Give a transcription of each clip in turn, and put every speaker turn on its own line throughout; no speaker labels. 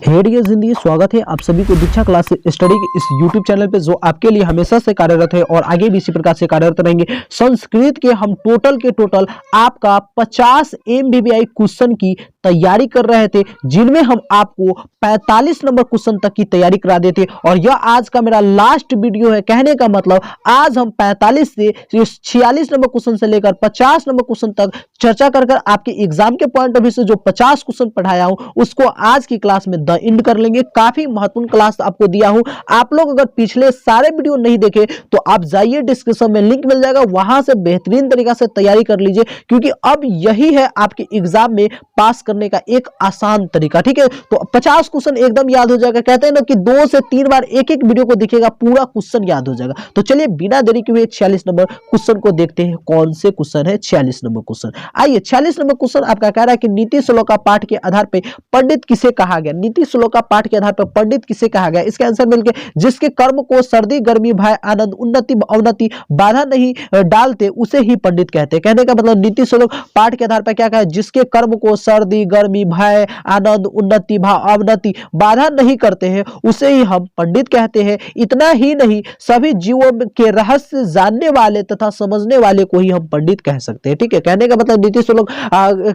हे dear जिंदगी, स्वागत है आप सभी को दीक्षा क्लास स्टडी के इस यूट्यूब चैनल पे जो आपके लिए हमेशा से कार्यरत है और आगे भी इसी प्रकार से कार्यरत रहेंगे। संस्कृत के हम टोटल आपका 50 MBBI क्वेश्चन की तैयारी कर रहे थे, जिनमें हम आपको 45 नंबर क्वेश्चन तक की तैयारी करा देते और यह आज का मेरा लास्ट वीडियो है। कहने का मतलब आज हम 45 से 46 नंबर क्वेश्चन से लेकर 50 नंबर क्वेश्चन तक चर्चा कर आपके एग्जाम के पॉइंट ऑफ व्यू से जो 50 क्वेश्चन पढ़ाया हूं उसको आज की क्लास में द एंड कर लेंगे। काफी महत्वपूर्ण क्लास आपको दिया हूं। आप लोग अगर पिछले सारे वीडियो नहीं देखे तो आप जाइए, डिस्क्रिप्शन में लिंक मिल जाएगा, वहां से बेहतरीन तरीका से तैयारी कर लीजिए, क्योंकि अब यही है आपके एग्जाम में पास करने का एक आसान तरीका। ठीक है, तो 50 क्वेश्चन एकदम याद हो जाएगा। कहते हैं ना कि 2 से 3 बार एक एक वीडियो को देखिएगा, पूरा क्वेश्चन याद हो जाएगा। तो चलिए बिना देरी के हुए 46 नंबर क्वेश्चन को देखते हैं। कौन से क्वेश्चन है 46 नंबर क्वेश्चन? आइए, 46 नंबर क्वेश्चन आपका कह रहा है कि नीति श्लोका पाठ के आधार पर पंडित किसे कहा गया? नीति श्लोका पाठ के आधार पर पंडित किसे कहा गया? इसका आंसर मिल गया, जिसके कर्म को सर्दी गर्मी भय आनंद उन्नति अवनति बाधा नहीं डालते उसे ही पंडित कहते हैं। कहने का मतलब नीति श्लोक पाठ के आधार पर क्या कहा? जिसके कर्म को सर्दी गर्मी भय आनंद उन्नति अवनति बाधा नहीं करते हैं उसे ही हम पंडित कहते हैं। इतना ही नहीं, सभी जीवों के रहस्य जानने वाले तथा समझने वाले को ही हम पंडित कह सकते हैं। ठीक है, कहने का मतलब नीति श्लोक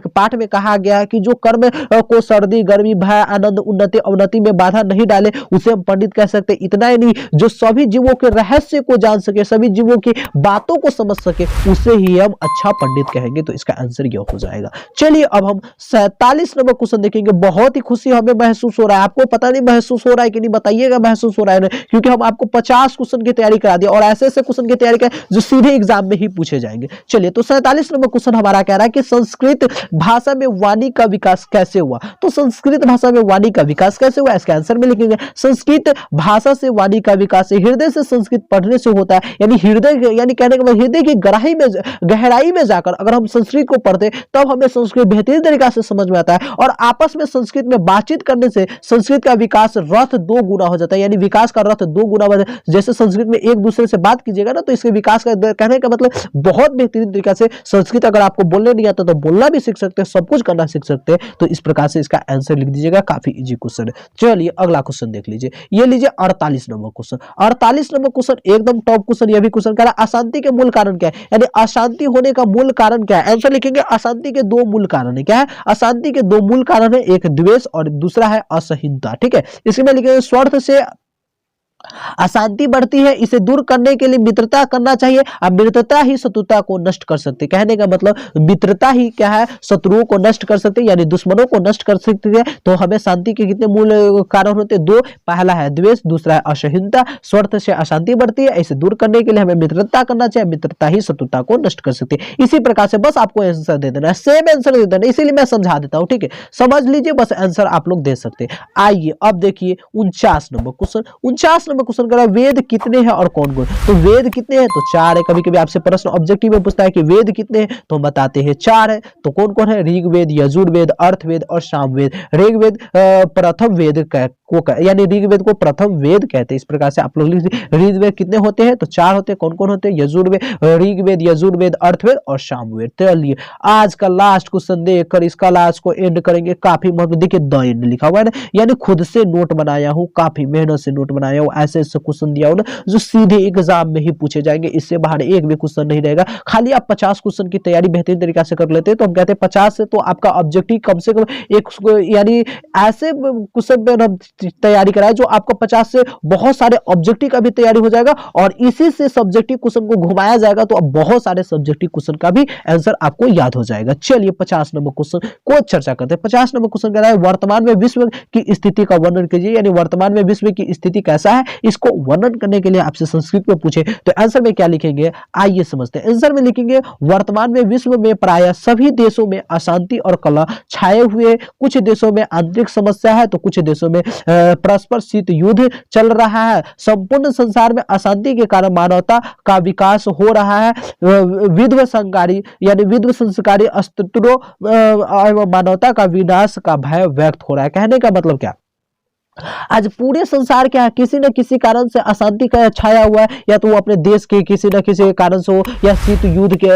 पाठ में कहा गया कि जो कर्म को सर्दी गर्मी भय आनंद उन्नति अवनति में बाधा नहीं डाले उसे हम पंडित कह सकते हैं। इतना ही नहीं, जो सभी जीवों के रहस्य को जान सके, सभी जीवों की बातों को समझ सके उसे ही हम अच्छा पंडित कहेंगे। तो इसका आंसर यह हो जाएगा। चलिए अब हम 47 नंबर क्वेश्चन देखेंगे। बहुत ही खुशी हमें महसूस हो रहा है, आपको पता नहीं महसूस हो रहा है कि नहीं, बताइएगा महसूस हो रहा है, क्योंकि हम आपको 50 क्वेश्चन की तैयारी करा दिया और ऐसे क्वेश्चन की तैयारी करें जो सीधे एग्जाम में ही पूछे जाएंगे। चलिए, तो 47 नंबर क्वेश्चन हमारा कह रहा है कि संस्कृत भाषा में वाणी का विकास कैसे हुआ? तो संस्कृत भाषा में वाणी का विकास कैसे हुआ? इसका आंसर में लिखेंगे संस्कृत भाषा से वाणी का विकास हृदय से संस्कृत पढ़ने से होता है। यानी हृदय, यानी कहने का मतलब हृदय की गहराई में जाकर अगर हम संस्कृत को पढ़ते तब हमें संस्कृत बेहतरीन तरीका से समझ में आता है और आपस में संस्कृत में बातचीत करने से संस्कृत का विकास रथ 2 गुना हो जाता है। यानी विकास का रथ 2 गुना बढ़, जैसे संस्कृत में एक दूसरे से बात कीजिएगा ना तो इसके विकास का, कहने का मतलब बहुत बेहतरीन तरीका से संस्कृत अगर आपको बोलने नहीं आता तो बोलना भी सीख सकते हैं, सब कुछ करना सीख सकते हैं। तो इस प्रकार से इसका आंसर लिख दीजिएगा। काफी इजी क्वेश्चन है। चलिए अगला क्वेश्चन देख लीजिए। ये लीजिए 48 नंबर क्वेश्चन। 48 नंबर क्वेश्चन एकदम टॉप क्वेश्चन। यह भी क्वेश्चन कह रहा है अशांति के मूल कारण क्या है? यानी अशांति होने का मूल कारण क्या है? आंसर लिखेंगे अशांति के 2 मूल कारण है। क्या है? अशांति के 2 मूल कारण है, एक द्वेष और दूसरा है असहिष्णुता। ठीक है, इसमें लिखेंगे स्वार्थ से अशांति बढ़ती है, इसे दूर करने के लिए मित्रता करना चाहिए। अब मित्रता ही शत्रुता को नष्ट कर सकती है। कहने का मतलब मित्रता ही क्या है? शत्रुओं को नष्ट कर सकती है, यानी दुश्मनों को नष्ट कर सकती है। तो हमें शांति के कितने मूल कारण होते हैं? 2। पहला है द्वेष, दूसरा है असहिष्णुता। स्वार्थ से अशांति बढ़ती है, इसे दूर करने के लिए हमें मित्रता करना चाहिए। मित्रता ही शत्रुता को नष्ट कर सकती है। इसी प्रकार से बस आपको आंसर दे देना है, सेम आंसर दे देना, इसीलिए मैं समझा देता हूं। ठीक है, समझ लीजिए, बस आंसर आप लोग दे सकते हैं। आइए अब देखिए 49 नंबर क्वेश्चन। 49 नंबर क्वेश्चन करा वेद कितने हैं और कौन कौन? तो वेद कितने हैं? तो 4 है। कभी कभी आपसे प्रश्न ऑब्जेक्टिव में पूछता है कि वेद कितने हैं, तो हम बताते हैं 4 है। तो कौन कौन है? ऋग्वेद, यजुर्वेद, अर्थवेद और सामवेद। ऋग्वेद प्रथम वेद यानी ऋग्वेद को प्रथम वेद कहते हैं। इस प्रकार से आप लोग लिख दीजिए। ऋग्वेद कितने होते हैं? तो 4 होते हैं। कौन कौन होते हैं? यजुर्वेद, ऋग्वेद, यजुर्वेद, अर्थवेद और सामवेद। चलिए आज का लास्ट क्वेश्चन देखकर इसका लास्ट को एंड करेंगे। काफी महत्व, देखिए द एंड लिखा हुआ है ना, यानी खुद से नोट बनाया हूं, काफी मेहनत से नोट बनाया हूं। ऐसे क्वेश्चन दिया हो ना जो सीधे एग्जाम में ही पूछे जाएंगे, इससे बाहर एक भी क्वेश्चन नहीं रहेगा। खाली आप 50 क्वेश्चन की तैयारी बेहतरीन तरीके से कर लेते हैं तो हम कहते हैं 50 से तो आपका ऑब्जेक्टिव कम से कम एक, यानी ऐसे क्वेश्चन पे तैयारी कराए जो आपको 50 से बहुत सारे ऑब्जेक्टिव का भी तैयारी हो जाएगा और इसी से सब्जेक्टिव क्वेश्चन को घुमाया जाएगा तो अब बहुत सारे सब्जेक्टिव क्वेश्चन का भी आंसर आपको याद हो जाएगा। चलिए 50 नंबर क्वेश्चन को चर्चा करते हैं। 50 नंबर क्वेश्चन कह रहा है वर्तमान में विश्व की स्थिति का वर्णन कीजिए। यानी वर्तमान में विश्व की स्थिति कैसा है, इसको वर्णन करने के लिए आपसे संस्कृत में पूछे तो आंसर में क्या लिखेंगे? आइए समझते हैं। आंसर में लिखेंगे वर्तमान में विश्व में प्रायः सभी देशों में अशांति और कलह छाए हुए। कुछ देशों में आंतरिक समस्या है तो कुछ देशों में परस्पर शीत युद्ध चल रहा है। संपूर्ण संसार में अशांति के कारण मानवता का विकास हो रहा है। विध्वंसकारी यानी विध्वंसकारी अस्तित्व एवं मानवता का विनाश का भय व्यक्त हो रहा है। कहने का मतलब क्या? आज पूरे संसार क्या है, किसी न किसी कारण से अशांति का छाया हुआ है, या तो वो अपने देश के किसी न किसी कारण से हो, या शीत युद्ध के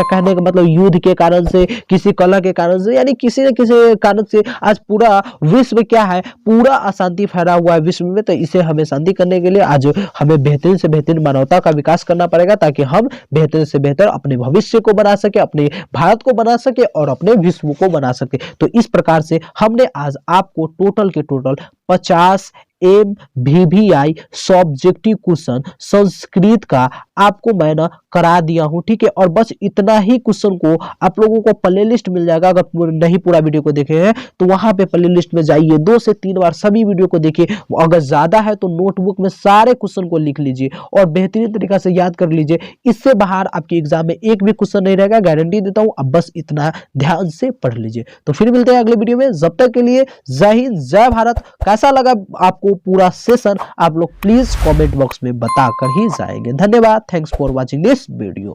कहने का मतलब युद्ध के कारण से, किसी कला के कारण से, यानी किसी न किसी कारण से आज पूरा विश्व क्या है, पूरा अशांति फैला हुआ है विश्व में। तो इसे हमें शांति करने के लिए आज हमें बेहतरीन से बेहतरीन मानवता का विकास करना पड़ेगा, ताकि हम बेहतर से बेहतर अपने भविष्य को बना सके, अपने भारत को बना सके और अपने विश्व को बना सके। तो इस प्रकार से हमने आज आपको टोटल के total 50 MVVI subjective question Sanskrit का आपको मैं ना करा दिया हूं, ठीक है। और बस इतना ही क्वेश्चन को आप लोगों को प्ले लिस्ट मिल जाएगा। अगर नहीं पूरा वीडियो को देखे हैं तो वहां पे प्ले लिस्ट में जाइए, 2 से 3 बार सभी वीडियो को देखिए। अगर ज्यादा है तो नोटबुक में सारे क्वेश्चन को लिख लीजिए और बेहतरीन तरीका से याद कर लीजिए। इससे बाहर आपके एग्जाम में एक भी क्वेश्चन नहीं रहेगा, गारंटी देता हूं। अब बस इतना ध्यान से पढ़ लीजिए। तो फिर मिलते हैं अगले वीडियो में, जब तक के लिए जय हिंद जय भारत। कैसा लगा आपको पूरा सेशन आप लोग प्लीज कमेंट बॉक्स में बताकर ही जाएंगे। धन्यवाद, thanks for watching this video.